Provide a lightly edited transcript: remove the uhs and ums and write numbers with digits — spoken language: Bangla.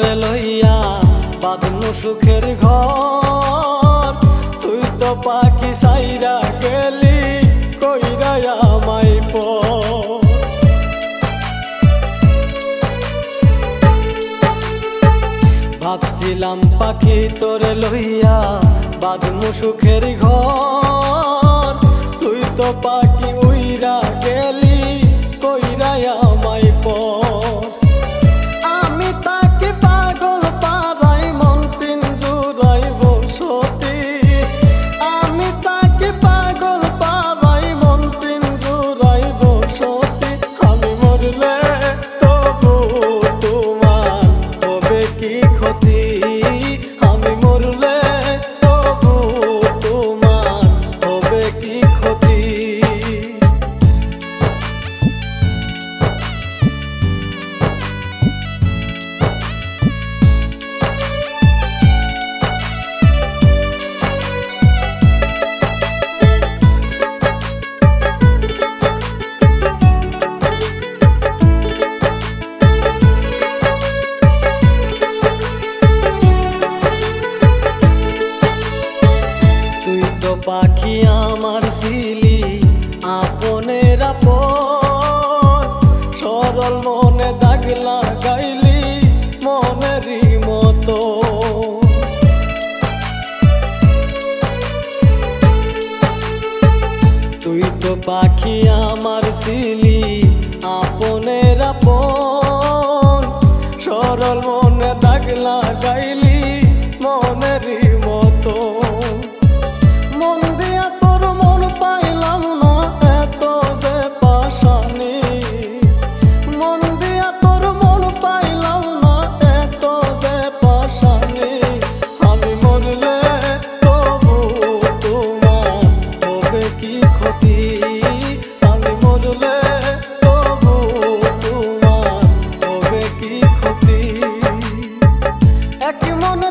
তোরে লইয়া বাঁধনু সুখের ঘর, তুই তো পাখি সাইরা গেলি কইরা আমায় পর। ভাবছিলাম পাখি তোরে লইয়া বাঁধনু সুখের ঘর, তুই তো পাখি উইরা গেলি কইরা আমায় পর। আমি তাকে পাগল পারাই মন পিঞ্জুরাই বসতি, আমি তাকে পাগল পারাই মন পিঞ্জুরাই বসতি। আমি মরলে তবু তোমার হবে কি ক্ষতি, আমি মরলে তবু তোমার হবে কি ক্ষতি। পাখি আমার ছিলি আপনের আপন, সরল মনে দাগ লাগাইলি মনেরই মতো। তুই তো পাখি আমার ছিলি আপনের আপন, সরল মনে দাগ লাগাইলি মনেরই মতো। মন দিয়া তোর মন পাইলাম না এত যে পাশানি, মন দিয়া তোর মন পাইলাম না এত যে পাশানি। আমি মরলে তবু তোমার হবে কি ক্ষতি, আমি মরলে তবু তোমার হবে কি ক্ষতি। এক মনে